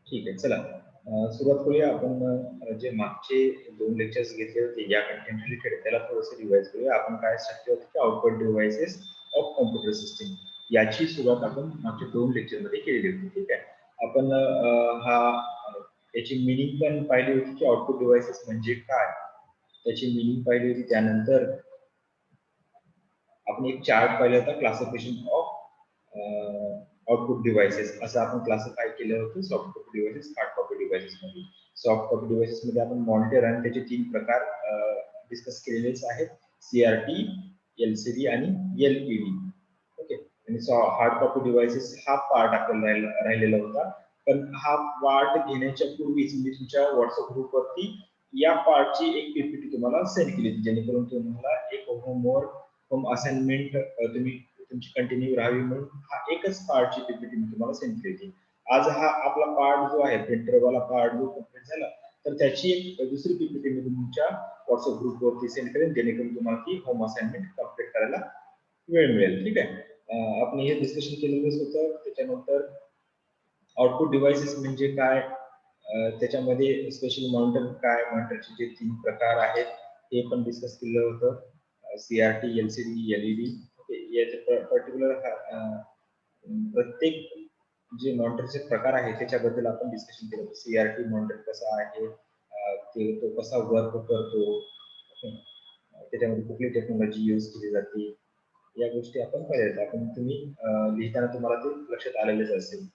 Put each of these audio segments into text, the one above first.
ठीक आहे, चला सुरुवात करूया आपण. जे मागचे 2 लेक्चर्स घेतले होते या कंटेंट रिलेटेड त्याला थोडंसं रिवाइज करूया. आपण काय स्ट्रक्चर होतं की output devices of computer system याची सुरुवात आपण मागच्या 2 लेक्चरमध्ये केलेली होती. ठीक आहे. आपण याची मीनिंग पण पाहिली होती की आउटपुट डिव्हाइसेस म्हणजे काय, त्याची मीनिंग पाहिली होती. त्यानंतर आपण एक चार्ट पाहिला होता, क्लासिफिकेशन ऑफ आउटपुट डिव्हाइसेस असं आपण क्लासिफाय केलं होतं soft copy devices, hard copy devices मध्ये. सॉफ्ट कॉपी डिव्हाइसेस मध्ये आपण मॉनिटर आणि त्याचे 3 प्रकार डिस्कस केलेलेच आहेत, सीआरटी, एलसीडी आणि एलईडी. ओके. आणि हार्ड कॉपी डिव्हाइसेस हा पार्ट आपल्याला राहिलेला होता. पण हा पार्ट घेण्याच्या पूर्वीच मी तुमच्या व्हॉट्सअप ग्रुपवरती या पार्टची एक पीपीटी तुम्हाला सेंड केली होती, जेणेकरून तुम्हाला एक होमवर्क, होम असाइनमेंट तुम्ही तुमची कंटिन्यू राहावी म्हणून हा एकच पार्टची पीपीटी मी तुम्हाला सेंड केली होती. आज हा आपला पार्ट जो आहे, प्रिंटरवाला पार्ट जो कम्प्लीट झाला, तर त्याची एक दुसरी पीपीटी मी तुमच्या व्हॉट्सअप ग्रुपवरती सेंड करेन, जेणेकरून तुम्हाला ती होम असाइनमेंट कम्प्लीट करायला वेळ मिळेल. ठीक आहे. आपण हे डिस्कशन केलेलंच होतं. त्याच्यानंतर आउटपुट डिव्हाइसेस म्हणजे काय, त्याच्यामध्ये स्पेशल मॉनिटर काय, मॉनिटरचे जे 3 प्रकार आहेत ते पण डिस्कस केलं होतं, सीआरटी, एलसीडी, एलईडी. याचे पर्टिक्युलर प्रत्येक जे मॉनिटरचे प्रकार आहे त्याच्याबद्दल आपण डिस्कशन केलं. सीआरटी मॉनिटर कसा आहे, तो कसा वर्क करतो, त्याच्यामध्ये कुठली टेक्नॉलॉजी यूज केली जाते, या गोष्टी आपण पाहिल्या. आपण तुम्ही लिहिताना तुम्हाला ते लक्षात आलेलेच असेल.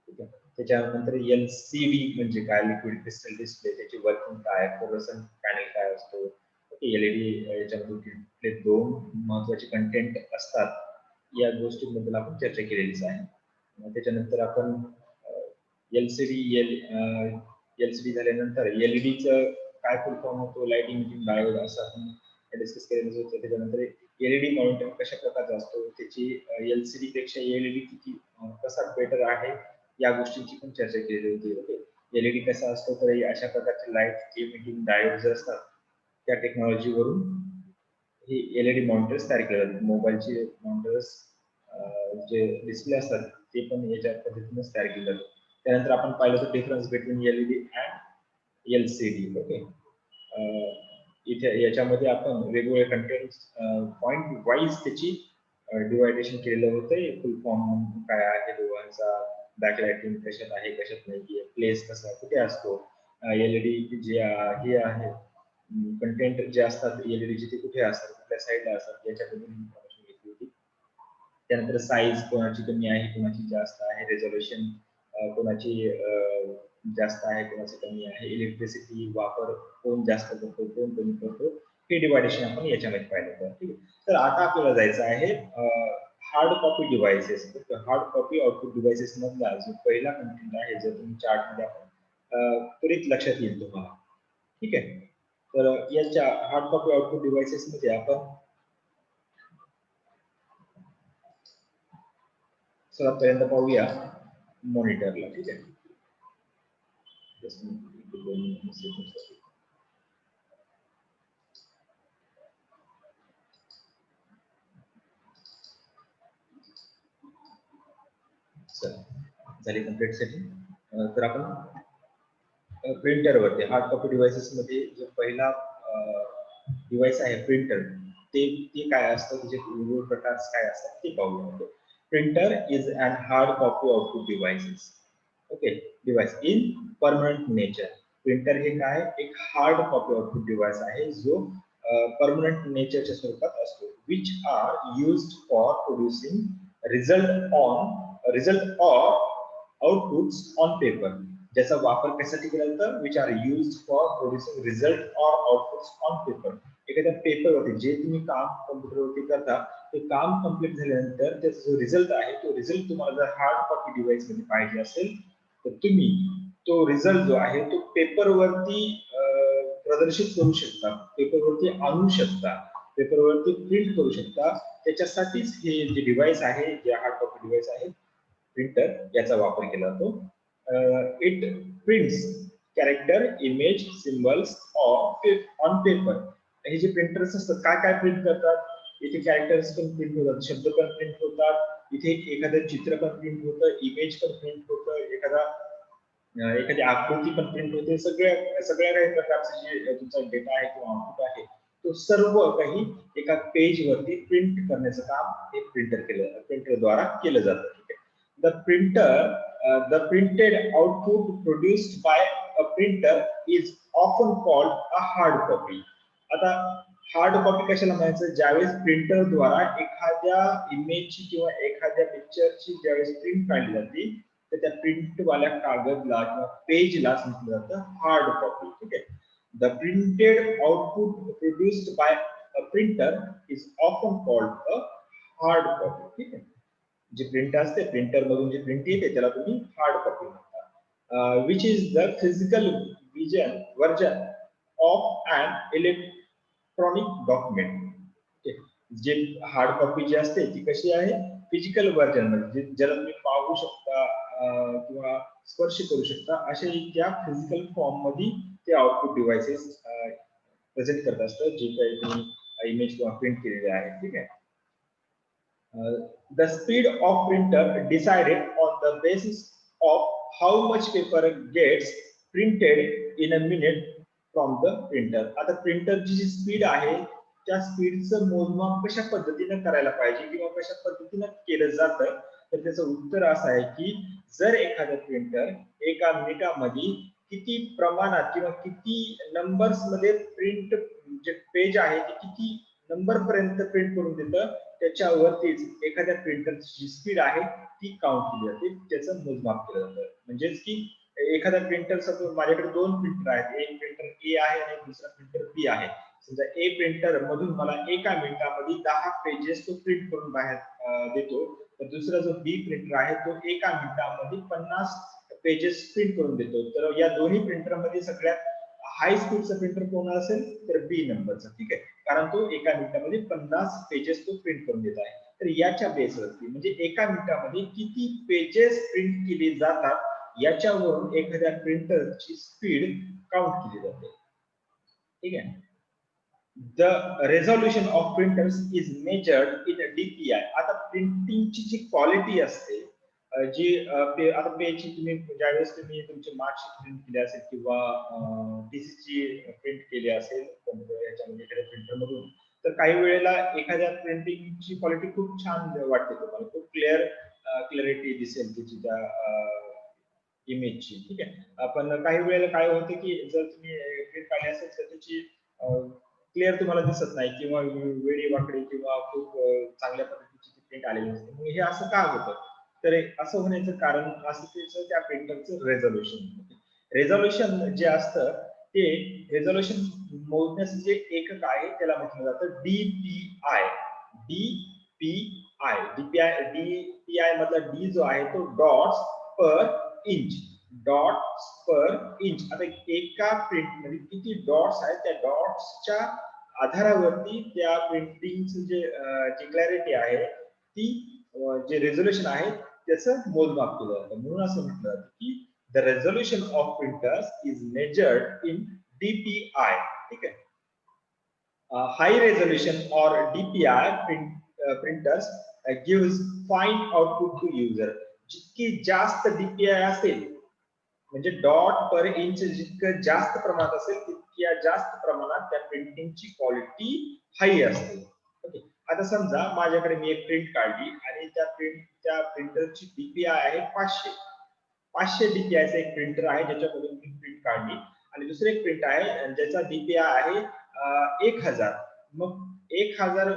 ठीक आहे. त्याच्यानंतर एलसीडी म्हणजे काय, लिक्विड क्रिस्टल डिस्प्ले, त्याची वर्किंग काय, फ्लोरोसेंट पॅनल काय असतो. एलईडी याच्यामध्ये 2 महत्वाचे कंटेंट असतात, या गोष्टींबद्दल आपण चर्चा केलेलीच आहे. त्याच्यानंतर आपण एलसीडी एलसीडी झाल्यानंतर एलईडीचं काय फुल फॉर्म होतो, लाईट इमिटिंग डायोड, असं आपण डिस्कस केलेलं होतं. त्याच्यानंतर एलईडी मॉनिटर कशा प्रकारचा असतो, त्याची एलसीडी पेक्षा एलईडी किती कसा बेटर आहे, या गोष्टींची पण चर्चा केलेली होती. ओके. एलईडी कसा असतो, तर अशा प्रकारचे लाईट इमिटिंग डायोड जे असतात त्या टेक्नॉलॉजीवरून हे एलईडी मॉनिटर्स तयार केले जातात. मोबाईलचे मॉनिटर्स जे डिस्प्ले असतात ते पण याच्या पद्धतीनेच तयार केले जातात. त्यानंतर आपण पाहिलं तर difference between LED and LCD. Okay. इथे याच्यामध्ये आपण वेगवेगळे कंटेंट पॉइंट वाईज त्याची डिवायडेशन केलेलं होतं. फुल फॉर्म काय आहे दोघांचा, बॅकलाइटिंग कशात आहे कशात नाहीये, प्लेस कसा कुठे असतो, एलईडी जे हे आहे कंटेंट जे असतात एलईडीचे ते कुठे असतात, कुठल्या साईडला असतात, याच्याबद्दल इन्फॉर्मेशन घेतली होती. त्यानंतर साईज कोणाची कमी आहे कोणाची जास्त आहे, रेझोल्युशन कोणाची जास्त आहे कोणाची कमी आहे, इलेक्ट्रिसिटी वापर कोण जास्त करतो कोण कमी करतो, हे डिवायडेशन आपण याच्यामध्ये पाहिलं होतं. ठीक आहे. तर आता आपल्याला जायचं आहे hard copy devices. Hard copy output devices मधला जो पहिला कंटेंट आहे, जर तुम्ही चार्ट मध्ये आपण त्वरित लक्षात येईल तुम्हाला. ठीक आहे. तर याच्या हार्ड कॉपी आउटपुट डिव्हाइसेस मध्ये आपण सर्वात पहिल्यांदा पाहूया मॉनिटरला. ठीक आहे. झाली कंप्लीट सेटिंग. तर आपण प्रिंटरवरती हार्ड कॉपी डिव्हाइसेस मध्ये जो पहिला डिव्हाइस आहे प्रिंटर, ते काय असतं, त्याचे विविध प्रकार काय असतात ते पाहूया. Printer is an hard copy output devices. Okay. Device in permanent nature. Printer हे काय, एक हार्ड कॉपी आउटपुट डिव्हाइस आहे जो परमनंट नेचरच्या स्वरूपात असतो, which are used for producing result or outputs on paper. ज्याचा वापर कशासाठी केला जातो, which are used for producing result or outputs on paper. एखाद्या पेपरवरती जे तुम्ही काम कम्प्युटरवरती करता, ते काम कम्प्लीट झाल्यानंतर त्याचा जो रिझल्ट आहे, तो रिझल्ट तुम्हाला जर हार्ड कॉपी डिव्हाइस मध्ये पाहिजे असेल तर तुम्ही तो रिझल्ट जो आहे तो पेपरवरती प्रदर्शित करू शकता, पेपरवरती आणू शकता, पेपरवरती प्रिंट करू शकता. त्याच्यासाठीच हे जे डिव्हाइस आहे, जे हार्ड कॉपी डिव्हाइस आहे प्रिंटर, याचा वापर केला जातो. It prints character, image, symbols on paper. हे जे प्रिंटर्स असतात काय काय प्रिंट करतात, इथे कॅरेक्टर्स पण प्रिंट होतात, शब्द पण प्रिंट होतात, इथे एखादं चित्र पण प्रिंट होतं, इमेज पण प्रिंट होतं, एखादा एखादी आकृती पण प्रिंट होते. सगळ्या सगळ्या काही प्रकारचे जे तुमचा डेटा आहे किंवा आउटपुट आहे तो सर्व काही एका पेज वरती प्रिंट करण्याचं काम हे प्रिंटर द्वारा केलं जातं. ठीक आहे. The printed output produced by a printer is often called a hard copy. आता हार्ड कॉपी कशाला म्हणायचं, ज्यावेळेस प्रिंटर द्वारा एखाद्या इमेजची किंवा एखाद्या पिक्चरची ज्यावेळेस प्रिंट काढली जाते तर त्या प्रिंट वाल्या कागदला किंवा पेजला म्हटलं जातं हार्ड कॉपी. ठीक आहे. The printed output produced by a printer is often called a hard copy. ठीक आहे. जे प्रिंट असते प्रिंटर मधून जे प्रिंट येते त्याला तुम्ही हार्ड कॉपी म्हणता. Which is the physical version of an electronic document. जे हार्ड कॉपी जी असते ती कशी आहे, फिजिकल व्हर्जन म्हणजे ज्याला तुम्ही पाहू शकता किंवा स्पर्श करू शकता अशा त्या फिजिकल फॉर्म मध्ये ते आउटपुट डिव्हाइसेस प्रेझेंट करत असतात जे काही तुम्ही इमेज किंवा प्रिंट केलेले आहे. ठीक आहे. The speed of printer decided on the basis of how much paper gets printed in a minute from the printer. आता प्रिंटरची जी स्पीड आहे त्या स्पीडचं मोजमाप कशा पद्धतीने करायला पाहिजे किंवा कशा पद्धतीने केलं जातं तर त्याचं उत्तर असं आहे की जर एखादं प्रिंटर एका मिनिटामध्ये किती प्रमाणात किंवा किती नंबर्स मध्ये प्रिंट जे पेज आहे ते किती नंबर पर्यंत प्रिंट करून देतं त्याच्यावरतीच एखाद्या प्रिंटरची जी स्पीड आहे ती काउंट केली जाते, त्याचं मोजमाप केलं जातं. म्हणजेच की एखादा प्रिंटर सपोज माझ्याकडे दोन प्रिंटर आहेत, एक प्रिंटर ए आहे आणि दुसरा प्रिंटर बी आहे. समजा ए प्रिंटर मधून मला एका मिनिटामध्ये 10 पेजेस तो प्रिंट करून बाहेर देतो, तर दुसरा जो बी प्रिंटर आहे तो एका मिनिटामध्ये 50 पेजेस प्रिंट करून देतो. तर या दोन्ही प्रिंटर मध्ये सगळ्यात हाय स्पीडचा प्रिंटर कोण असेल तर बी नंबरचा. ठीक आहे. कारण तो एका मिनिटामध्ये 50 पेजेस तो प्रिंट करून देत आहे. तर याच्या बेसवरती म्हणजे एका मिनिटामध्ये किती पेजेस प्रिंट केली जातात याच्यावरून एखाद्या प्रिंटरची स्पीड काउंट केली जाते. ठीक आहे. The resolution of printers is measured in DPI. आता प्रिंटिंगची जी क्वालिटी असते जी आता पेजची तुम्ही ज्यावेळेस तुम्ही तुमचे मार्कशीट प्रिंट केले असेल किंवा टीसीची प्रिंट केली असेल याच्यामध्ये एखाद्या प्रिंटर मधून तर काही वेळेला एखाद्या प्रिंटिंगची क्वालिटी खूप छान वाटते तुम्हाला, खूप क्लिअरिटी दिसेल त्याची त्या इमेजची. ठीक आहे. पण काही वेळेला काय होते की जर तुम्ही प्रिंट काढली असेल तर त्याची क्लिअर तुम्हाला दिसत नाही किंवा वेळी वाकडी किंवा खूप चांगल्या पद्धतीची प्रिंट आलेली असते. मग हे असं का होतं तर असं होण्याचं कारण असं त्याचं त्या प्रिंटरचं रेझोल्युशन जे असतं ते रेझोल्युशन मोजण्याचं जे एकक आहे त्याला म्हटलं जातं डीपीआय. डीपीआय मधला डी जो आहे तो डॉट्स पर इंच. डॉट्स पर इंच. आता एका प्रिंट मध्ये किती डॉट्स आहेत त्या डॉट्सच्या आधारावरती त्या प्रिंटिंगचं जे क्लॅरिटी आहे ती जे रेझोल्युशन आहे त्याचं मोजमाप केलं जातं. म्हणून असं म्हटलं जातं की the resolution of printers is measured in DPI. ठीक आहे. हाय रेझोल्युशन और DPI printers gives fine output to user. जितकी जास्त डीपीआय असेल म्हणजे डॉट पर इंच जितकं जास्त प्रमाणात असेल तितक्या जास्त प्रमाणात त्या प्रिंटिंगची क्वालिटी हाई असते. ओके. आता समजा माझ्याकडे मी एक प्रिंट काढली आणि त्या प्रिंटरची डीपीआय आहे 500 डीपीआयचा एक प्रिंटर आहे ज्याच्यामधून मी प्रिंट काढली आणि दुसरे एक प्रिंट आहे ज्याचा डीपीआय आहे 1000. मग 1000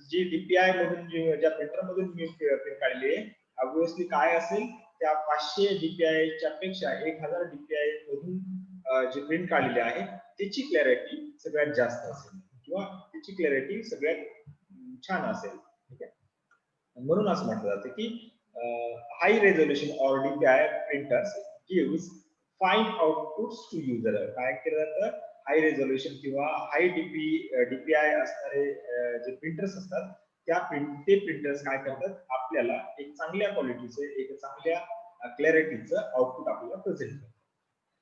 जी डीपीआय मधून ज्या प्रिंटर मधून मी प्रिंट काढली आहे ऑब्विसली काय असेल त्या 500 डीपीआय च्या पेक्षा 1000 डीपीआय मधून जे प्रिंट काढलेले आहे त्याची क्लॅरिटी सगळ्यात जास्त असेल किंवा त्याची क्लॅरिटी सगळ्यात छान असेल. ठीक आहे. म्हणून असं म्हटलं जातं की हाय रेझोल्युशन और DPI printers gives fine outputs to user. काय केलं जातं हाय रेझोल्युशन किंवा हाय डीपीआय असणारे जे प्रिंटर्स असतात ते प्रिंटर्स काय करतात आपल्याला एक चांगल्या क्वालिटीचे एक चांगल्या क्लॅरिटीचं आउटपुट आपल्याला प्रेझेंट करतात.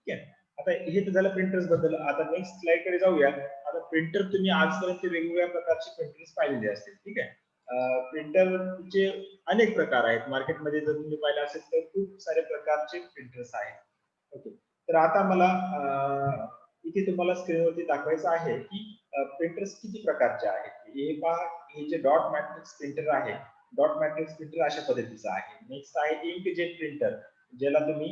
ठीक आहे. आता हे तर झालं प्रिंटर्स बद्दल. आता नेक्स्ट स्लाइड कडे जाऊया. आता प्रिंटर तुम्ही आजपर्यंत वेगवेगळ्या प्रकारचे प्रिंटर्स पाहिलेले असतील. ठीक आहे. प्रिंटरचे अनेक प्रकार आहेत मार्केटमध्ये. जर तुम्ही पाहिलं असेल तर खूप सारे प्रकारचे प्रिंटर्स आहेत. ओके. तर आता मला इथे तुम्हाला स्क्रीनवरती दाखवायचं आहे की प्रिंटर्स किती प्रकारचे आहेत. हे पहा, हे जे डॉट मॅट्रिक्स प्रिंटर आहे, डॉट मॅट्रिक्स प्रिंटर अशा पद्धतीचं आहे. नेक्स्ट आहे इंकजेट प्रिंटर, ज्याला तुम्ही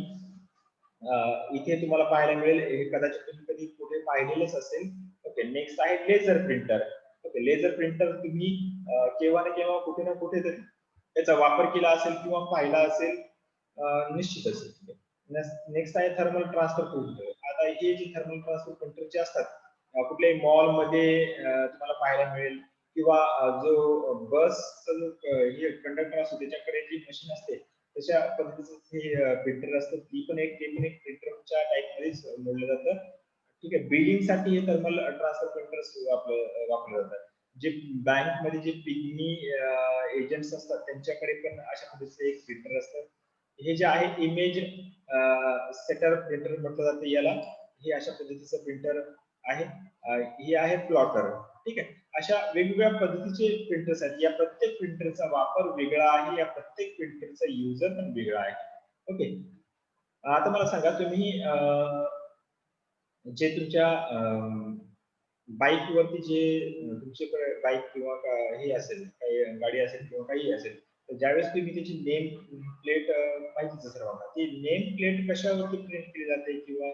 इथे तुम्हाला पाहायला मिळेल, हे कदाचित तुम्ही कधी कुठे पाहिलेलंच असेल. ओके, नेक्स्ट आहे laser printer. Okay, laser printer तुम्ही केव्हा ना केव्हा कुठे ना कुठे तरी त्याचा वापर केला असेल किंवा पाहिला असेल, निश्चित असेल. नेक्स्ट आहे थर्मल ट्रान्सफर प्रिंटर. आता हे जे थर्मल ट्रान्सफर प्रिंटर जे असतात, कुठल्याही मॉल मध्ये तुम्हाला पाहायला मिळेल, किंवा जो बस हे कंडक्टर असतो त्याच्याकडे जी मशीन असते तशा पद्धतीचं हे प्रिंटर असतं. ते पण एक प्रिंटरच्या टाइप मध्येच मोडलं जातं. ठीक आहे, बिलिंग साठी हे थर्मल ट्रान्सफर प्रिंटर्स वापरले जातात. जे बँक मध्ये जे पिग्मी एजंट्स असतात त्यांच्याकडे पण अशा पद्धतीचं एक प्रिंटर असतं. हे जे आहे इमेज सेटर प्रिंटर म्हटलं जातं याला. हे अशा पद्धतीचं प्रिंटर आहे. हे आहे प्लॉटर. ठीक आहे, अशा वेगवेगळ्या पद्धतीचे प्रिंटर्स आहेत. या प्रत्येक प्रिंटरचा वापर वेगळा आहे, या प्रत्येक प्रिंटरचा युजर पण वेगळा आहे. ओके, आता मला सांगा, तुम्ही जे तुमच्या बाईक वरती जे तुमच्याकडे बाईक किंवा हे असेल, काही गाडी असेल किंवा काही असेल, तर ज्यावेळेस तुम्ही त्याची नेम प्लेट माहितीच असेल सर्वांना, ती नेम प्लेट कशावरती प्रिंट केली जाते, किंवा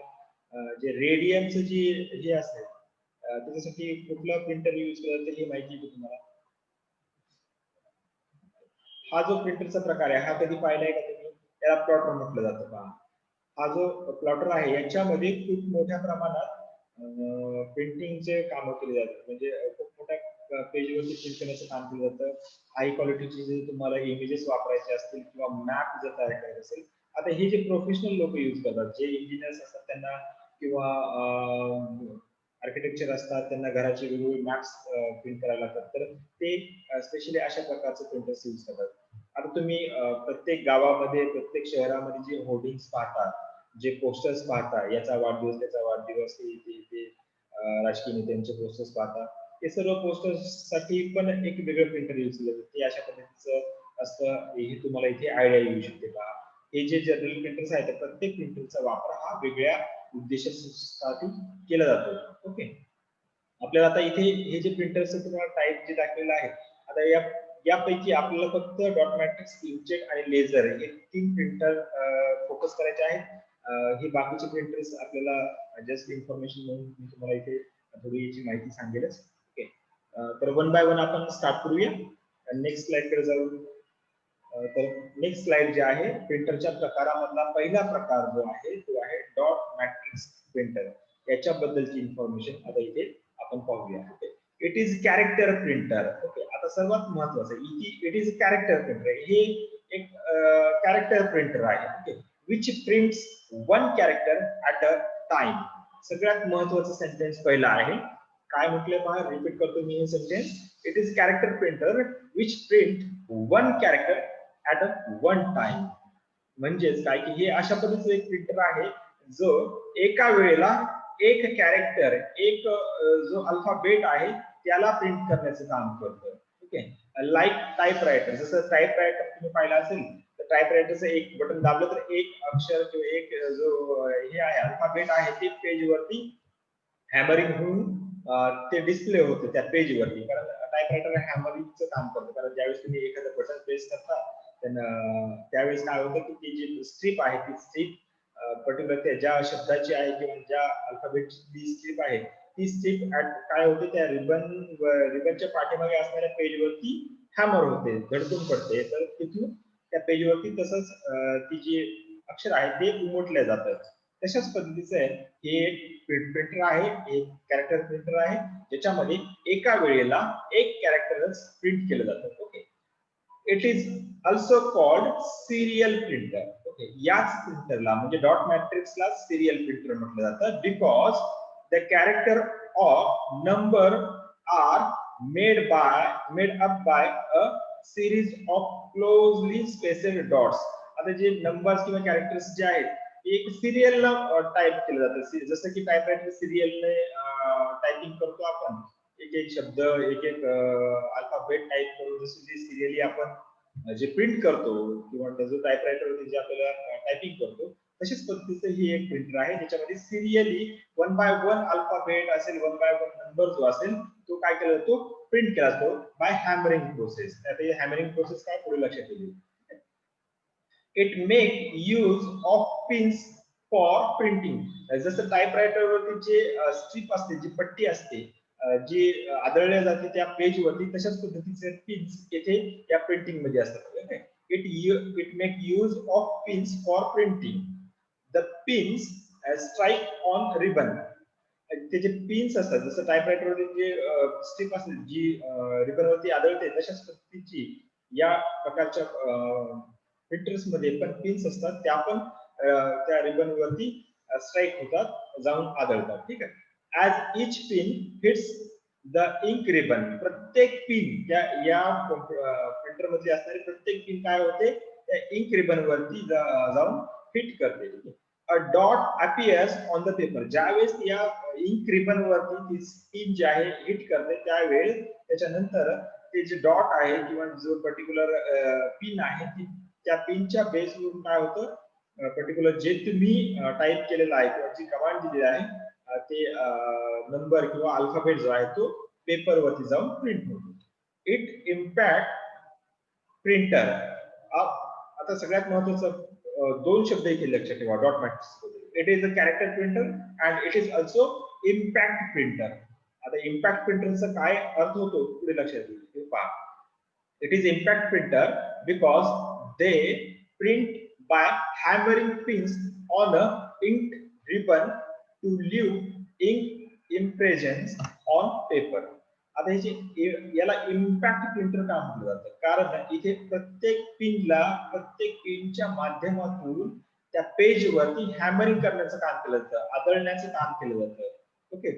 जे रेडियमचं जे हे असेल त्याच्यासाठी कुठला प्रिंटर यूज केला जातो हे माहिती आहे तुम्हाला? हा जो प्रिंटरचा प्रकार आहे, हा कधी पाहिलाय का तुम्ही? त्याला प्लॉटर म्हटलं जातं पहा. हा जो प्लॉटर आहे याच्यामध्ये खूप मोठ्या प्रमाणात प्रिंटिंगचे काम केले जातात. म्हणजे खूप मोठ्या पेजवरती प्रिंट करण्याचं काम केलं जातं. हाय क्वालिटीचे जे तुम्हाला इमेजेस वापरायचे असतील किंवा मॅप जर तयार करायचे असेल, आता हे जे प्रोफेशनल लोक यूज करतात, जे इंजिनियर्स असतात त्यांना, किंवा आर्किटेक्चर असतात त्यांना घराचे वेगवेगळे मॅप्स प्रिंट करायला लागतात, तर ते स्पेशली अशा प्रकारचे प्रिंटर्स यूज करतात. आता तुम्ही प्रत्येक गावामध्ये, प्रत्येक शहरामध्ये जे होर्डिंग्स पाहता, जे पोस्टर्स पाहता, याचा वाढदिवस त्याचा वाढदिवस, ते राजकीय नेत्यांचे पोस्टर्स पाहता, हे सर्व पोस्टर्स साठी पण एक वेगळं प्रिंटर यूज केलं जातं. ते अशा पद्धतीचं असतं. हे तुम्हाला इथे आयडिया येऊ शकते का? हे जे जनरल प्रिंटर्स आहेत, प्रत्येक प्रिंटरचा वापर हा वेगळ्या उद्देशासाठी केला जातो. ओके, आपल्याला आता इथे हे जे प्रिंटर्स तुम्हाला टाईप जे दाखवलेलं आहे, आता यापैकी आपल्याला फक्त डॉट मॅट्रिक्स, इंकजेट आणि लेझर हे 3 प्रिंटर फोकस करायचे आहेत. हे बाकीचे प्रिंटर्स आपल्याला जस्ट इन्फॉर्मेशन म्हणून मी तुम्हाला इथे थोडी याची माहिती सांगेलच. ओके, तर वन बाय वन आपण स्टार्ट करूया. नेक्स्ट स्लाइड कडे जाऊ. तर नेक्स्ट स्लाइड जे आहे, प्रिंटरच्या प्रकारामधला पहिला प्रकार जो आहे तो आहे डॉट मॅट्रिक्स प्रिंटर. याच्याबद्दलची इन्फॉर्मेशन आता इथे आपण पाहूया. Okay, it is character printer. Okay, आता सर्वात महत्वाचं इट इज कॅरेक्टर प्रिंटर. हे एक कॅरेक्टर प्रिंटर आहे. Okay, which prints one character at a time. सगळ्यात महत्वाचं सेंटेन्स पहिला आहे. काय म्हटलंय पहा, रिपीट करतो मी हे sentence. It is character printer which print one character at a one time. म्हणजेच काय की हे अशा पद्धतीचं एक प्रिंटर आहे जो एका वेळेला एक कॅरेक्टर, एक जो अल्फाबेट आहे त्याला प्रिंट करण्याचं काम करतो. Okay, like typewriter. जसं टाईपरायटर तुम्ही पाहिला असेल, तर टाईपरायटरचं एक बटन दाबलं तर एक अक्षर किंवा एक जो हे आहे अल्फाबेट आहे ते पेजवरती हॅमरिंग होऊन ते डिस्प्ले होतं त्या पेजवरती. कारण टाईपरायटर हॅमरिंगचं काम करतो. कारण ज्यावेळेस तुम्ही एखादं बटन प्रेस करता त्यावेळेस काय होतं की ती जी स्ट्रीप आहे ती स्ट्रीप पर्टिक्युलर त्या ज्या शब्दाची आहे किंवा ज्या अल्फाबेटची स्ट्रीप आहे ती स्ट्रीप काय होते, त्या रिबनच्या पाठीमागे असणाऱ्या पेजवरती हॅमर होते, धडकून पडते. तर तिथून त्या पेजवरती तसंच ती जी अक्षर आहे ते उमटल्या जातात. तशाच पद्धतीचं आहे हे एक प्रिंटर आहे, एक कॅरेक्टर प्रिंटर आहे, ज्याच्यामध्ये एका वेळेला एक कॅरेक्टरच प्रिंट केलं जातं. Okay, it is also called serial printer. Okay, याच प्रिंटरला म्हणजे डॉट मॅट्रिक्सला सिरियल प्रिंटर म्हटलं जातं, because the character of number are made up by a series of closely spaced dots. आता जे नंबर्स किंवा कॅरेक्टर्स जे आहेत एक सिरियलला टाईप केलं जातं. जसं की टाईपरायटर सिरियलने टायपिंग करतो आपण, एक एक शब्द, एक एक अल्फाबेट टाईप करून, जसं जे सिरियली आपण जे प्रिंट करतो किंवा जो टाईपरायटर जे आपल्याला टायपिंग करतो, तशीच पद्धतीचं ही एक प्रिंटर आहे ज्याच्यामध्ये सिरियली 1 बाय 1 अल्फाबेट असेल, 1 बाय 1 नंबर जो असेल तो काय केला जातो, प्रिंट केला जातो बाय हॅमरिंग प्रोसेस. आता ही हॅमरिंग प्रोसेस काय पुढे लक्षात येईल. It make use of pins for printing. जसं टाइपरायटरवरती जे स्ट्रिप असते, जी पट्टी असते, जी आदळल्या जाते त्या पेजवरती, तशाच पद्धतीचे पिन्स येथे या प्रिंटिंग मध्ये असतात. It make use of pins for printing. The pins strike on ribbon. ते जे पिन्स असतात, जसं टाइपरायटरवरती जे स्ट्रिप असते जी रिबनवरती आदळते, तशाच पद्धतीची या प्रकारच्या प्रिंटर्स मध्ये पण पिन्स असतात, त्या पण त्या रिबन वरती स्ट्राईक होतात, जाऊन आदळतात. ठीक आहे. As each pin hits the ink ribbon. प्रत्येक पिन त्या या प्रिंटर मध्ये असणारी प्रत्येक पिन काय होते, त्या इंक रिबन वरती जाऊन हिट करते. ठीक आहे. A dot appears on the paper. ज्यावेळेस या इंक रिबन वरती ती पिन जी आहे हिट करते, त्यावेळेस त्याच्यानंतर ते जे डॉट आहे किंवा जो पर्टिक्युलर पिन आहे, ती त्या पिनच्या बेसवरून काय होतं, पर्टिक्युलर जे तुम्ही टाईप केलेलं आहे किंवा जी कमांड दिलेली आहे ते नंबर किंवा अल्फाबेट जो आहे तो पेपरवरती जाऊन प्रिंट होतो. It impact printer. आता सगळ्यात महत्वाचं दोन शब्द इथे लक्षात ठेवा dot matrix. It is a character printer and it is also impact printer. आता इम्पॅक्ट प्रिंटरचा काय अर्थ होतो पुढे लक्षात येईल, पहा. It is impact printer because they print by hammering pins on a inked ribbon to leave ink impressions on paper. आता याला इम्पॅक्ट प्रिंटर का म्हटलं जातं, कारण इथे प्रत्येक पिनच्या माध्यमातून त्या पेज वरती हॅमरिंग करण्याचं काम केलं जातं, आदळण्याचं काम केलं जातं. ओके.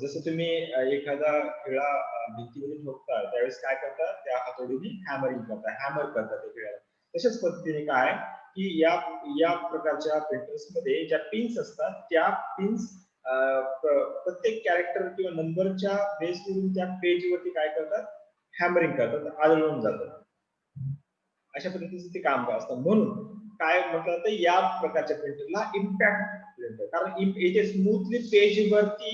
जसं तुम्ही एखादा खिळा भिंतीमध्ये ठोकता, त्यावेळेस काय करतात, त्या हातोडीने हॅमरिंग करतात, हॅमर करतात त्या खिळ्याला. तशाच पद्धतीने काय की या प्रकारच्या प्रिंटर्स मध्ये ज्या पिन्स असतात, त्या पिन्स प्रत्येक कॅरेक्टर किंवा नंबरच्या बेसवरून त्या पेजवरती काय करतात, हॅमरिंग करतात, आदळून जातात. अशा पद्धतीचं ते काम असतं. म्हणून काय म्हटलं जातं या प्रकारच्या प्रिंटरला इम्पॅक्ट प्रिंटर, कारण इथे स्मूथली पेजवरती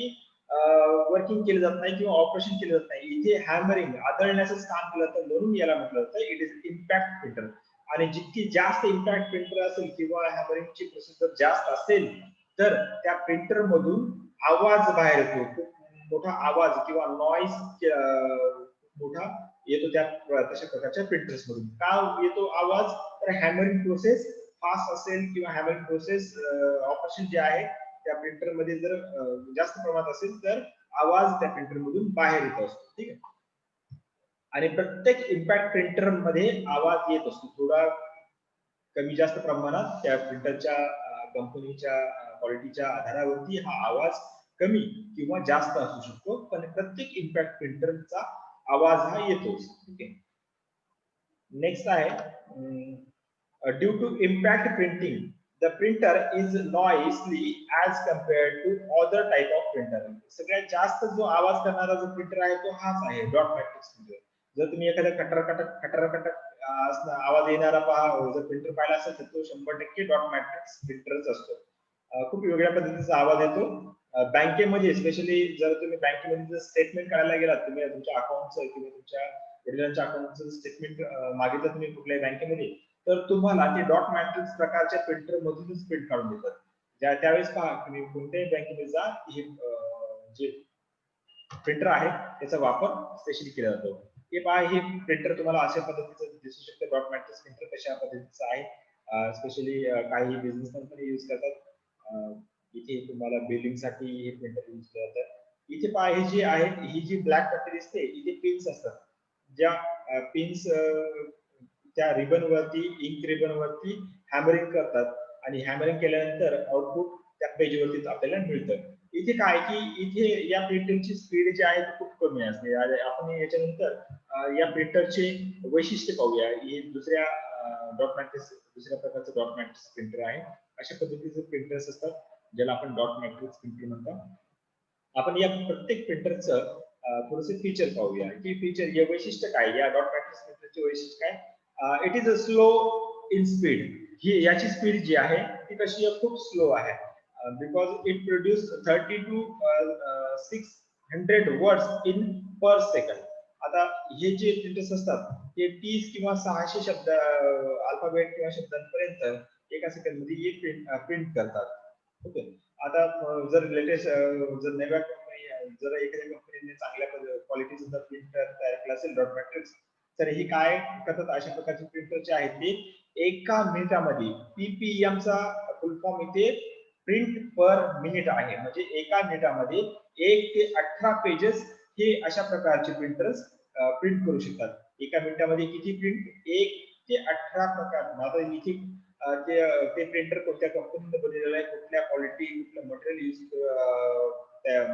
वर्किंग केलं जात नाही किंवा ऑपरेशन केलं जात नाही, इथे हॅमरिंग आदळण्याचं काम केलं जातं, म्हणून याला म्हटलं जातं इट इज इम्पॅक्ट प्रिंटर. आणि जितकी जास्त इम्पॅक्ट प्रिंटर असेल किंवा हॅमरिंगची प्रोसेस जर जास्त असेल, तर त्या प्रिंटर मधून आवाज बाहेर येतो, खूप मोठा आवाज किंवा नॉइज मोठा येतो त्या तशा प्रकारच्या प्रिंटर्स मधून. का येतो आवाज, तर हॅमरिंग प्रोसेस फास्ट असेल किंवा हॅमरिंग प्रोसेस ऑपरेशन जे आहे त्या प्रिंटर मध्ये जर जास्त प्रमाणात असेल, तर आवाज त्या प्रिंटर मधून बाहेर येत असतो. ठीक आहे. आणि प्रत्येक इम्पॅक्ट प्रिंटर मध्ये आवाज येत असतो, थोडा कमी जास्त प्रमाणात त्या प्रिंटरच्या कंपनीच्या क्वालिटीच्या आधारावरती हा आवाज कमी किंवा जास्त असू शकतो, पण प्रत्येक इम्पॅक्ट प्रिंटरचा आवाज हा येतोच. ठीक आहे. नेक्स्ट आहे due to impact printing the printer is noisily as compared to other type of printer. सगळ्यात जास्त जो आवाज करणारा जो प्रिंटर आहे तो हाच आहे, डॉट मॅट्रिक्स प्रिंटर. जर तुम्ही एखादा खटर आवाज येणारा जर प्रिंटर पाहिला असेल, तर तो 100% डॉट मॅट्रिक्स प्रिंटरच असतो. खूप वेगळ्या पद्धतीचा आवाज येतो. बँकेमध्ये स्पेशली जर तुम्ही बँकेमध्ये स्टेटमेंट काढायला गेलात, तुम्ही तुमच्या अकाउंटचं किंवा तुमच्या वडिलांच्या अकाउंटचं स्टेटमेंट मागितलं तुम्ही कुठल्याही बँकेमध्ये, तर तुम्हाला ते डॉट मॅट्रिक्स प्रकारच्या प्रिंटर मधूनच प्रिंट काढून देतात. त्यावेळेस पहा, तुम्ही कोणत्याही बँकेमध्ये जा, हे जे प्रिंटर आहे त्याचा वापर स्पेशली केला जातो. हे पहा, हे प्रिंटर तुम्हाला अशा पद्धतीचं दिसू शकतं. डॉट मॅट्रिक्स प्रिंटर कशा पद्धतीचं आहे, स्पेशली काही बिझनेस कंपनी यूज करतात. इथे तुम्हाला बिलिंग साठी हे प्रिंटर यूज केलं जातं. इथे पहा, हे जे आहे, ही जी ब्लॅक पट्टी दिसते, इथे पिन्स असतात, ज्या पिन्स त्या रिबन वरती, इंक रिबन वरती हॅमरिंग करतात, आणि हॅमरिंग केल्यानंतर आउटपुट त्या पेजवरती आपल्याला मिळतं. इथे काय की इथे या प्रिंटरची स्पीड जी आहे ती खूप कमी असते. आपण याच्यानंतर या प्रिंटरचे वैशिष्ट्य पाहूया. हे दुसऱ्या प्रकारचं डॉट मॅट्रिक्स प्रिंटर आहे. अशा पद्धतीचे प्रिंटर्स असतात ज्याला आपण डॉट मॅट्रिक्स प्रिंटर म्हणतो. आपण या प्रत्येक प्रिंटरचं थोडेसे फीचर पाहूया की फीचर हे वैशिष्ट्य काय, या डॉट मॅट्रिक्स प्रिंटरचे वैशिष्ट्य काय. It is a slow in speed. ही याची स्पीड जी आहे ती कशी आहे, खूप स्लो आहे, because it produce 30 to 600 words in per second. आता हे जे प्रिंटर्स असतात ते 30 किंवा 600 शब्द अल्फाबेट किंवा शब्दांपर्यंत एका सेकंड मध्ये प्रिंट करतात. ओके. आता जर लेटेस्ट जर नव्या कंपनी जर एखाद्या कंपनीने चांगल्या क्वालिटीचं जर प्रिंटर तयार केलं असेल डॉट मॅट्रिक्स, तर हे काय करतात, अशा प्रकारचे प्रिंटर जे आहेत ते एका मिनिटामध्ये PPM चा फुल फॉर्म इथे प्रिंट पर मिनिट आहे, म्हणजे एका मिनिटामध्ये 1 ते 18 पेजेस हे अशा प्रकारचे प्रिंटर्स प्रिंट करू शकतात. एका मिनिटामध्ये किती प्रिंट, 1 ते 18 प्रकार. आता इथे ते प्रिंटर कोणत्या कंपनीने बनवलेलं आहे, कुठल्या क्वालिटी, कुठलं मटेरियल यूज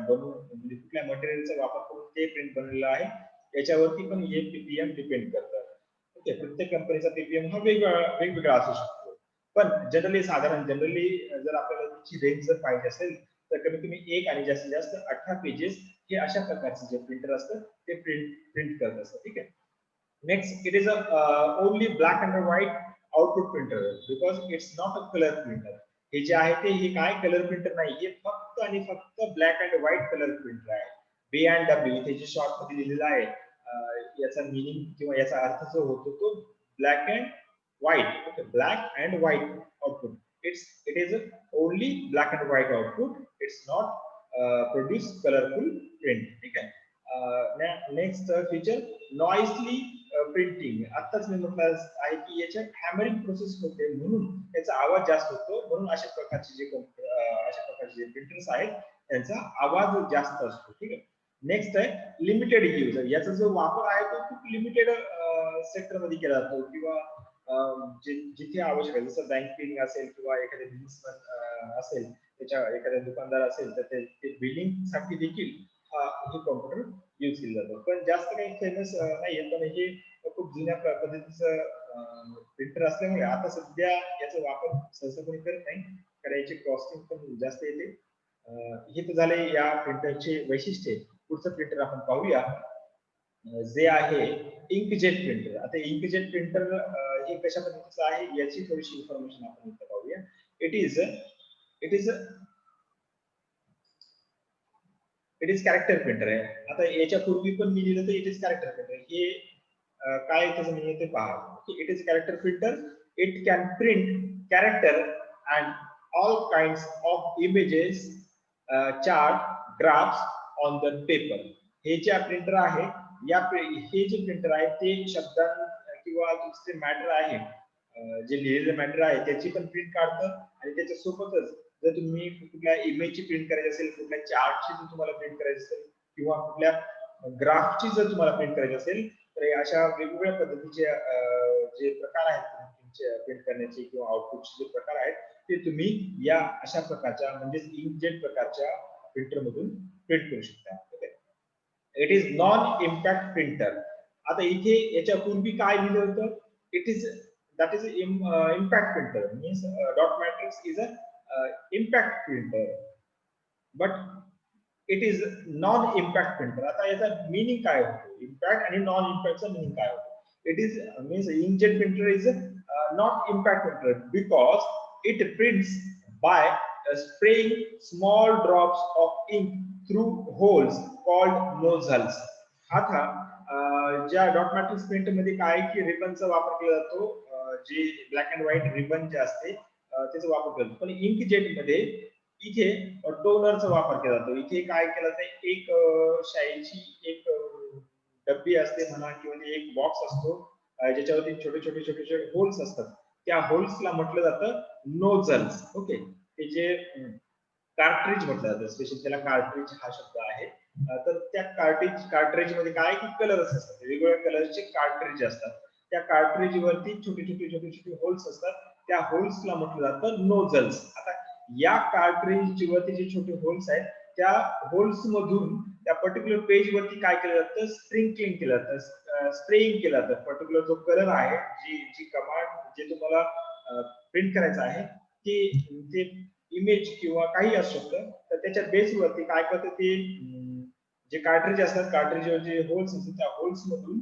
बनवून, म्हणजे कुठल्या मटेरियलचा वापर करून ते प्रिंट बनवलेलं आहे याच्यावरती पण हे PPM डिपेंड करतात. ओके. प्रत्येक कंपनीचा PPM हा वेगवेगळा असू शकतो, पण जनरली जर आपल्याला त्याची रेंज जर पाहिजे असेल तर कमीत कमी 1 आणि जास्तीत जास्त 18 पेजेस हे अशा प्रकारचे जे प्रिंटर असतात ते प्रिंट करत असतात. ठीक आहे. Next, it is only black and white output printer, because it's not a colour printer. हे जे आहे ते हे काय कलर प्रिंटर नाही, हे फक्त आणि फक्त black and white colour printer आहे. B&W इथे जे शॉर्ट मध्ये लिहिलेलं आहे, याचा मीनिंग किंवा याचा अर्थ जो होतो तो black and white. Okay. Black and white output. It is only black and white output. It's not produce colourful print. ठीक आहे. Next feature, नॉइसली printing. आताच मी म्हटलं आहे की याच्यात हॅमरिंग प्रोसेस होते म्हणून त्याचा आवाज जास्त होतो, म्हणून अशा प्रकारचे जे प्रिंटर्स आहेत त्यांचा आवाज जास्त असतो. ठीक आहे. नेक्स्ट आहे लिमिटेड यूज. याचा जो वापर आहे तो खूप लिमिटेड सेक्टर मध्ये केला जातो, किंवा जिथे आवश्यक आहे, जसं बँकिंग असेल किंवा एखाद्या बिझनेसमॅन असेल, त्याच्या एखाद्या दुकानदार असेल तर ते बिलिंग साठी देखील हे कॉम्प्युटर यूज केलं जातं. पण जास्त काही फेमस नाहीये, पण हे खूप जुन्या पद्धतीचं प्रिंटर असल्यामुळे आता सध्या याचा वापर सहसा कोणी करत नाही, कारण याची कॉस्टिंग पण जास्त येते. हे तर झाले या प्रिंटरचे वैशिष्ट्ये. पुढचं प्रिंटर आपण पाहूया, जे आहे इंकजेट प्रिंटर. आता इंकजेट प्रिंटर हे कशा पद्धतीचं आहे याची थोडीशी इन्फॉर्मेशन आपण इथे पाहूया. इट इज कॅरेक्टर प्रिंटर आहे. आता याच्या पूर्वी पण मी लिहिलं तर इट इज कॅरेक्टर प्रिंटर. हे काय त्याचं म्हणजे ते पहा. It is character printer. It can print character and all kinds of images, chart, graphs on the paper. हे जे प्रिंटर आहे, हे जे प्रिंटर आहे ते शब्दां किंवा तुमचे मॅटर आहे, जे लिहिलेलं मॅटर आहे त्याची पण प्रिंट काढतं, आणि त्याच्यासोबतच जर तुम्ही कुठल्या इमेजची प्रिंट करायची असेल, कुठल्या चार्टची जर तुम्हाला प्रिंट करायची असेल, किंवा कुठल्या ग्राफची जर तुम्हाला प्रिंट करायची असेल, तर अशा वेगवेगळ्या पद्धतीचे जे प्रकार आहेत प्रिंट करण्याचे किंवा आउटपुटचे जे प्रकार आहेत ते तुम्ही या अशा प्रकारच्या म्हणजे इंकजेट प्रकारच्या प्रिंटर मधून प्रिंट करू शकता. It is non impact printer. आता इथे याच्या पूर्वी काय लिहिलं होतं, it is that is impact printer, means dot matrix is a impact printer, but it is non impact printer. आता याचा मीनिंग काय होतो, इम्पॅक्ट आणि नॉन इम्पॅक्टचा मीनिंग काय होतो. It is means inkjet printer is not impact printer because it prints by spraying small drops of ink through holes called nozzles. आता ज्या dot matrix printer मध्ये काय की रिबनचा वापर केला जातो, जे ब्लॅक अँड व्हाईट रिबन जे असते त्याचा वापर केला जातो. पण इंकजेट मध्ये इथे टोनरचा वापर केला जातो. इथे काय केलं जातं, एक शाईची एक डब्बी असते म्हणा, किंवा एक बॉक्स असतो ज्याच्यावरती छोटे छोटे होल्स असतात. त्या होल्सला म्हटलं जातं नोझल्स. ओके. ते जे कार्ट्रिज म्हटलं जातं, स्पेशल त्याला कार्ट्रिज हा शब्द आहे. तर त्या कार्ट्रिज मध्ये काय की कलर्स असतात, वेगवेगळ्या कलरचे कार्ट्रिज असतात. त्या कार्ट्रिज वरती छोटे होल्स असतात, त्या होल्सला म्हटलं जातं नोझल्स. आता या कार्ट्रिज वरती जे छोटे होल्स आहेत त्या होल्स मधून त्या पर्टिक्युलर पेज वरती काय केलं जातं, स्प्रिंकलिंग केलं जातं, स्प्रेइंग केलं जातं. पर्टिक्युलर जो कलर आहे, जी कमांड जे तुम्हाला प्रिंट करायचं आहे ते इमेज किंवा काही असू शकतं, तर त्याच्या बेसवरती काय करतं, ते जे कार्ट्रिज असतात, कार्ट्रिजवर जे होल्स असतात त्या होल्स मधून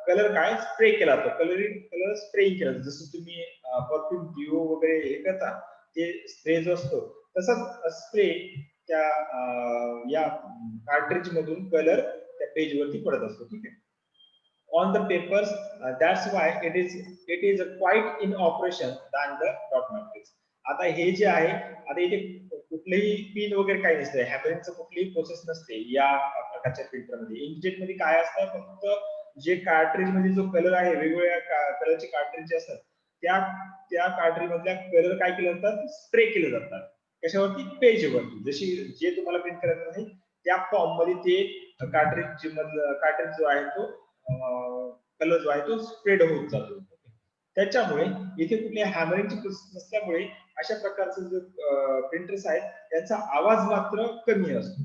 कलर काय स्प्रे केला जातो, कलर स्प्रेइंग केला जातो. जसं तुम्ही परफ्यूम डिओ वगैरे हे करता ते स्प्रे जो असतो तसाच स्प्रे त्या या कार्ट्रिज मधून कलर त्या पेज वरती पडत असतो. ठीक आहे. on the papers, that's why it is quite in operation than the dot matrix. आता हे जे आहे, आता इथे कुठलेही पिन वगैरे काही नसते, हॅमरिंगचं कुठलीही प्रोसेस नसते या प्रकारच्या प्रिंटर मध्ये. इंकजेट मध्ये काय असतं, फक्त जे कार्ट्रिज मध्ये जो कलर आहे, वेगवेगळ्या कलरचे कार्ट्रिज जे असतात त्या त्या कार्ट्रिज मधल्या कलर काय केले जातात, स्प्रे केले जातात. कशावरती, पेजवरती. जशी जे तुम्हाला प्रिंट करायचं आहे त्या फॉर्म मध्ये ते कार्ट्रिज जो आहे तो कलर जो आहे तो स्प्रेड होत जातो. त्याच्यामुळे इथे कुठल्या हॅमरिंगची प्रोसेस नसल्यामुळे अशा प्रकारचे जे प्रिंटर्स आहेत त्यांचा आवाज मात्र कमी असतो.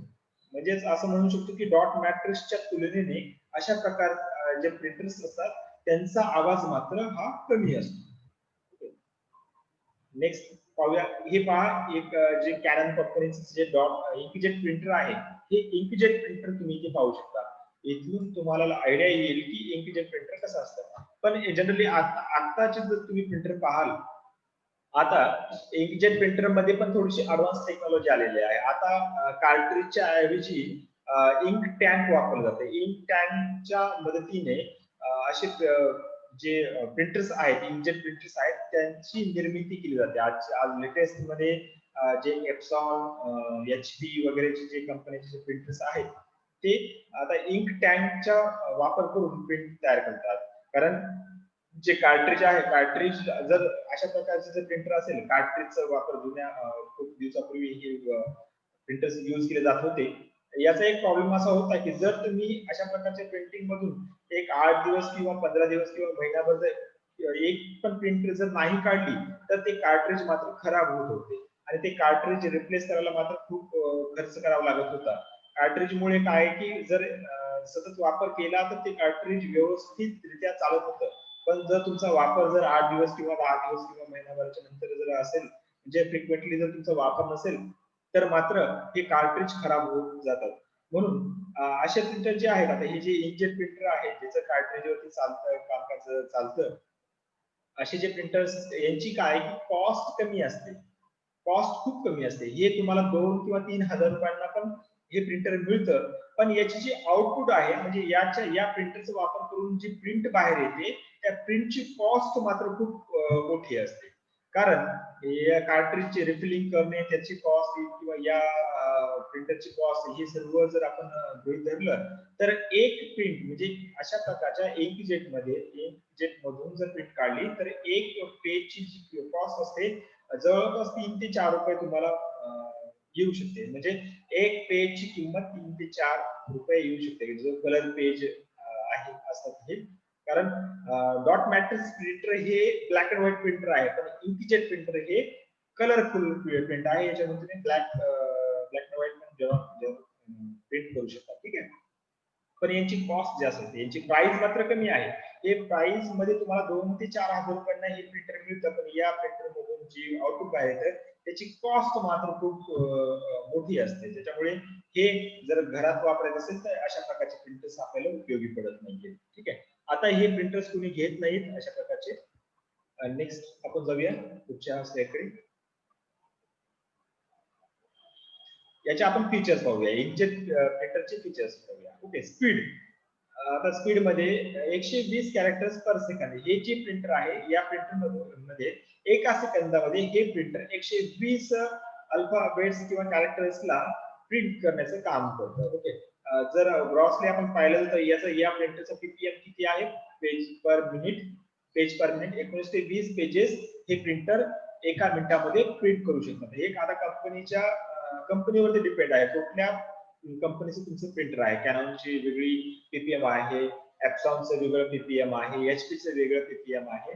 म्हणजेच असं म्हणू शकतो की डॉट मॅट्रिक्सच्या तुलनेने अशा प्रकार जे प्रिंटर्स असतात त्यांचा आवाज मात्र हा कमी असतो. नेक्स्ट पाहूया. हे पहा, एक जे कॅनन कंपनीचं जे डॉट इंकजेट प्रिंटर आहे, हे इंकजेट प्रिंटर तुम्ही इथे पाहू शकता. इथून तुम्हाला आयडिया येईल की इंकजेट प्रिंटर कसं असतं. पण जनरली आताचे जर तुम्ही प्रिंटर पाहाल, आता इंकजेट प्रिंटर मध्ये पण थोडीशी ऍडव्हान्स टेक्नॉलॉजी आलेली आहे. आता कार्ट्रिजच्या ऐवजी इंक टँक वापरलं जाते. इंक टँकच्या मदतीने असे जे प्रिंटर्स आहेत, इंकजेट प्रिंटर्स आहेत, त्यांची निर्मिती केली जाते. आज लेटेस्ट मध्ये जे एप्सॉन, HP वगैरेचे जे कंपनीचे जे प्रिंटर्स आहेत ते आता इंक टँकचा वापर करून प्रिंट तयार करतात. कारण जे कार्ट्रिज आहे, कार्ट्रिज जर अशा प्रकारचे जर प्रिंटर असेल, कार्ट्रिजचा वापर जुन्या खूप दिवसापूर्वी हे प्रिंटर्स यूज केले जात होते. याचा एक प्रॉब्लेम असा होता की जर तुम्ही अशा प्रकारच्या प्रिंटिंग मधून एक 8 दिवस किंवा 15 दिवस किंवा महिनाभर जर एक पण प्रिंट जर नाही काढली तर ते कार्ट्रिज मात्र खराब होत होते आणि ते कार्ट्रिज रिप्लेस करायला मात्र खूप खर्च करावा लागत होता. कार्ट्रिज मुळे काय की जर सतत वापर केला तर ते कार्ट्रिज व्यवस्थितरित्या चालत होतं. पण जर तुमचा वापर जर 8 दिवस किंवा 10 दिवस किंवा महिनाभराच्या नंतर जर असेल, म्हणजे फ्रिक्वेंटली जर तुमचा वापर नसेल तर मात्र हे कार्ट्रिज खराब होत जातात. म्हणून असे प्रिंटर जे आहेत, आता हे जे इंकजेट प्रिंटर आहे ज्याचं कार्ट्रिजवरती चालतं, कामकाज चालतं, असे जे प्रिंटर्स यांची काय की कॉस्ट कमी असते, कॉस्ट खूप कमी असते. हे तुम्हाला 2 किंवा 3,000 रुपयांना पण हे प्रिंटर मिळतं. पण याची जी आउटपुट आहे, म्हणजे या प्रिंटरचा वापर करून जी प्रिंट बाहेर येते त्या प्रिंटची कॉस्ट मात्र खूप मोठी असते. कारण या कार्ट्रिजची रिफिलिंग करणे, त्याची कॉस्ट किंवा या प्रिंटरची कॉस्ट, हे सर्व जर आपण गृहीत धरलं तर एक प्रिंट म्हणजे अशा प्रकारच्या इंकजेट मधून जर प्रिंट काढली तर एक पेजची जी कॉस्ट असते जवळपास 3 ते 4 रुपये तुम्हाला येऊ शकते. म्हणजे एक पेजची किंमत 3 ते 4 रुपये येऊ शकते, जो कलर पेज आहे असतात हे. कारण डॉट मॅट्रिक्स प्रिंटर हे ब्लॅक अँड व्हाईट प्रिंटर आहे, पण इंकजेट प्रिंटर हे कलरफुल प्रिंट आहे. याच्यामध्ये तुम्ही ब्लॅक अँड व्हाईट पण जेव्हा प्रिंट करू शकता. ठीक आहे. पण यांची कॉस्ट जास्त असते, यांची प्राइस मात्र कमी आहे. हे प्राइस मध्ये तुम्हाला 2 ते 4,000 रुपयांना हे प्रिंटर मिळतं, पण या प्रिंटर मधून जी आउटपुट बाहेर येतं त्याची कॉस्ट मात्र खूप मोठी असते. त्याच्यामुळे हे जर घरात वापरायचं असेल तर अशा प्रकारचे प्रिंटर्स आपल्याला उपयोगी पडत नाहीये. ठीक आहे. आता हे प्रिंटर्स कुणी घेत नाहीत अशा प्रकारचे. नेक्स्ट आपण जाऊया पुढच्या स्लाइडकडे. याचे आपण फीचर्स पाहूया, इंकजेट प्रिंटरचे फीचर्स पाहूया. ओके. स्पीड. आता स्पीड मध्ये 120 कॅरेक्टर्स पर सेकंद हे जे प्रिंटर आहे, या प्रिंटर मध्ये एका सेकंदामध्ये हे प्रिंटर 120 अल्फाबेट्स किंवा कॅरेक्टर्सला प्रिंट करण्याचं काम करतं. ओके. जर ग्रॉसली आपण पाहिलं तर या प्रिंटरचा पीपीएम किती आहे, पेज पर मिनिट. 19 ते 20 पेजेस हे प्रिंटर एका मिनिटामध्ये प्रिंट करू शकतात. एक आता कंपनीवरती डिपेंड आहे, कुठल्या कंपनीचं तुमचं प्रिंटर आहे. कॅनॉनची वेगळी पीपीएम आहे, एप्सॉनचं वेगळं पीपीएम आहे, एचपीचं वेगळं पीपीएम आहे.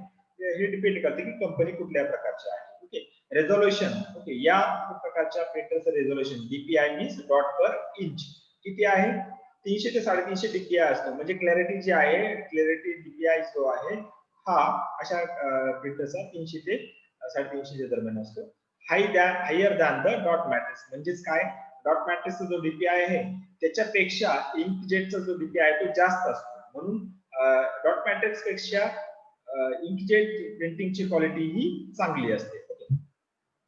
हे डिपेंड करते की कंपनी कुठल्या प्रकारची आहे. ओके. रेझोल्युशन. ओके. या प्रकारच्या प्रिंटरचं रेझोल्युशन डीपीआय मीन्स डॉट पर इंच किती आहे, 300 ते 350 डीपीआय असतो. म्हणजे क्लॅरिटी जी आहे, क्लॅरिटी डीपीआय जो आहे हा अशा प्रिंटरचा 300 ते 350 दरम्यान असतो. Higher than the dot matrix. म्हणजेच काय, डॉट मॅट्रिक्सचा जो डीपीआय आहे त्याच्यापेक्षा इंकजेटचा जो डीपीआय आहे तो जास्त असतो. म्हणून डॉट मॅट्रिक्स पेक्षा इंकजेट प्रिंटिंगची क्वालिटी ही चांगली असते.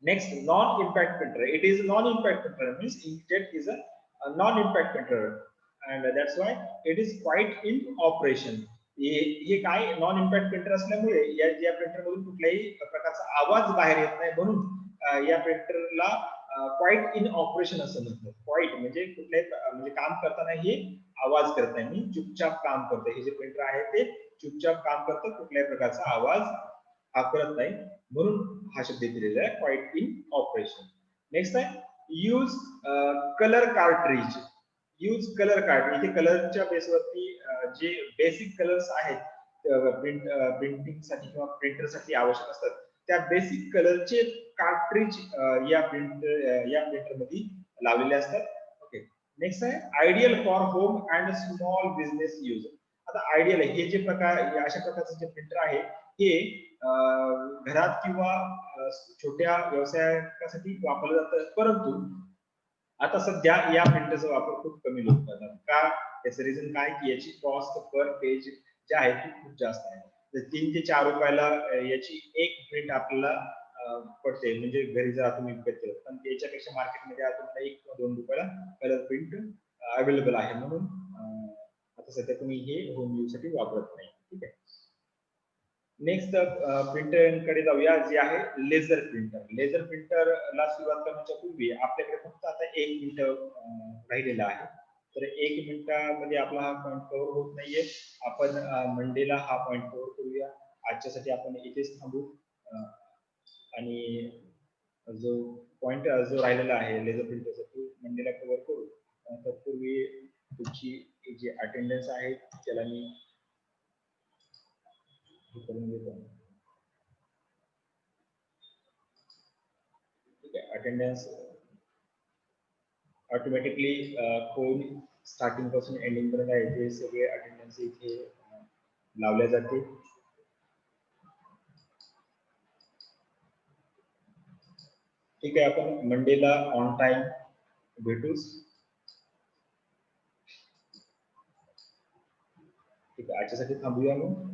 Next, non impact printer. It is non impact printer means inkjet is a non impact printer and that's why it is quite in operation. हे काय नॉन इम्पॅक्ट प्रिंटर असल्यामुळे या printer मधून कुठल्याही प्रकारचा आवाज बाहेर येत नाही, म्हणून या प्रिंटरला क्वाईट इन ऑपरेशन असं म्हणतात. क्वाईट म्हणजे कुठल्याही म्हणजे काम करताना हे आवाज करत नाही, मी चुपचाप काम करतो. हे जे प्रिंटर आहे ते चुपचाप काम करतं, कुठल्याही प्रकारचा आवाज हा करत नाही, म्हणून हा शब्द दिलेला आहे क्वाईट इन ऑपरेशन. नेक्स्ट आहे use colour cartridge. Use colour cartridge. इथे कलरच्या बेसवरती जे बेसिक कलर्स आहेत प्रिंटिंगसाठी किंवा प्रिंटरसाठी आवश्यक असतात, त्या बेसिक कलरचे कार्ट्रिज या प्रिंटर मध्ये लावलेले असतात. ओके. नेक्स्ट आहे ideal for home and small business use. आता आयडियल हे जे प्रकार अशा प्रकारचे जे प्रिंटर आहे हे घरात किंवा छोट्या व्यवसायासाठी वापरलं जातं, परंतु आता सध्या या प्रिंटरचा वापर खूप कमी लोक करतात. का? त्याचं रिझन काय की याची कॉस्ट पर पेज जी आहे ती खूप जास्त आहे. 3 ते 4 रुपयाला याची एक प्रिंट आपल्याला पडते, म्हणजे घरी जर तुम्ही विकत केलं, पण त्याच्यापेक्षा मार्केटमध्ये तुम्हाला 1 किंवा 2 रुपयाला कलर प्रिंट अवेलेबल आहे, म्हणून आता सध्या तुम्ही हे होम यूज साठी वापरत नाही. ठीक आहे. नेक्स्ट प्रिंटर कडे जाऊया, जे आहे लेझर प्रिंटर. लेझर प्रिंटरला सुरुवात करण्याच्या पूर्वी आपल्याकडे फक्त आता 1 मिनिट राहिलेला आहे. तर 1 मिनिटामध्ये आपला हा पॉइंट कव्हर होत नाहीये. आपण मंडेला हा पॉइंट कव्हर करूया. आजच्यासाठी आपण इथेच थांबू आणि जो पॉइंट जो राहिलेला आहे लेझर प्रिंटरचा तो मंडेला कव्हर करू. तत्पूर्वी तुमची जी अटेंडन्स आहे त्याला मी करून घेतो. ठीक आहे. अटेंडन्स ऑटोमॅटिकली कोण स्टार्टिंग पासून एंडिंग पर्यंत आहे ते सगळे अटेंडन्स इथे लावल्या जाते. ठीक आहे. आपण मंडेला ऑन टाइम भेटूच. ठीक आहे. आजच्यासाठी थांबूया मग.